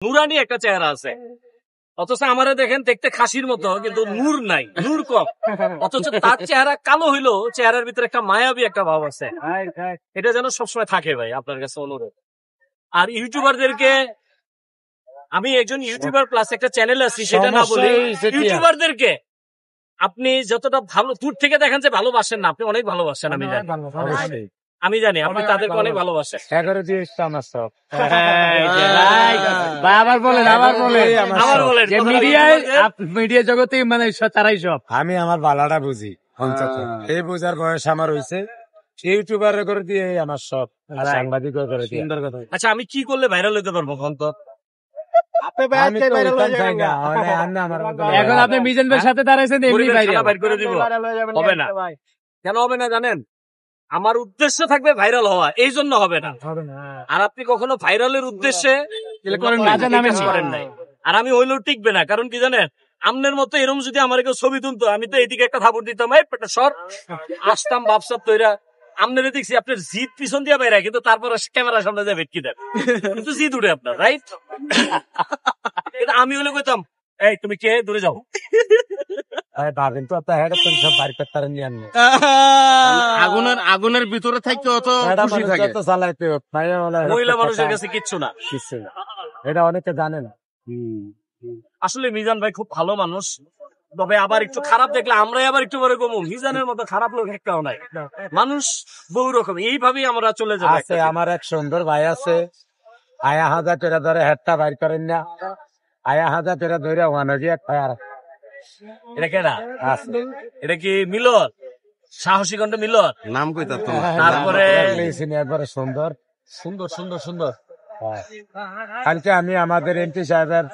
নুরানি একটা চেহারা আছে, অথচ আমারে দেখেন দেখতে খাসির মতো, কিন্তু নূর নাই, নূর কম। অথচ তার চেহারা কালো হইলো, চেহারার ভিতরে একটা মায়াবী একটা ভাব আছে। এটা যেন সবসময় থাকে ভাই, আপনার কাছে অনুরোধ। আর ইউটিউবারদেরকে, আমি একজন ইউটিউবার প্লাস একটা চ্যানেল আছি, সেটা না বলে ইউটিউবারদেরকে আপনি যতটা ভালো দূর থেকে দেখেন যে ভালোবাসেন না, আপনি অনেক ভালোবাসেন। আমি জানি আপনি তাদেরকে অনেক ভালোবাসেন। আবার বলেন মিডিয়া জগতে মানে তারাই সব। আমি আমার বালাটা বুঝি, এই বুঝার বয়স আমার হয়েছে। ইউটিউবার করে দিয়ে আমার সব, সাংবাদিক করে দিয়ে। আচ্ছা, আমি কি করলে ভাইরাল হতে পারবো তো? এখন আপনি মিজান ভাইয়ের সাথে দাঁড়াইছেন, এমনি বাইর করে দিব, হবে না। কেন হবে না জানেন? আমার উদ্দেশ্য থাকবে ভাইরাল হওয়া, এই জন্য হবে না। আর আপনি কখনো ভাইরালের উদ্দেশ্যে করেন নাই, আর আমি হইলেও টিকবে না। কারণ কি জানেন, আমনের মতো এরকম যদি আমার কেউ ছবি তুলতো, আমি তো এদিকে একটা থাপড় দিতাম, সর আসতাম বাপসাপ তৈরা। আমনের দেখছি আপনার জিদ পিছন দিয়ে বাইরে, কিন্তু তারপর ক্যামেরার সামনে যায় ভেটকি দেন, কিন্তু জিদ উঠে আপনার, রাইট? আমি হলে কইতাম, এই তুমি কে, দূরে যাও। আগুনের ভিতরে থাকতে অত খুশি থাকে, মহিলা মানুষের কাছে কিচ্ছু না। এটা অনেকে জানে না। আসলে মিজান ভাই খুব ভালো মানুষ, তবে আবার একটু খারাপ দেখলে আমরাই আবার একটু বলে কমু। মিজানের মতো খারাপ লোক একটাও নাই। মানুষ বহু রকম, এইভাবেই আমরা চলে যাবো। আমার এক সুন্দর ভাই আছে, আয়া হাজার টেরা ধরে হেডটা বাইর করেন না, আয়া হাজার টেরা ধরে এটা কেনা, এটা কি মিলন, সাহসী কণ্ঠ মিলন নাম কই তার? তারপরে একবারে সুন্দর সুন্দর সুন্দর সুন্দর। কালকে আমি আমাদের এমপি সাহেবের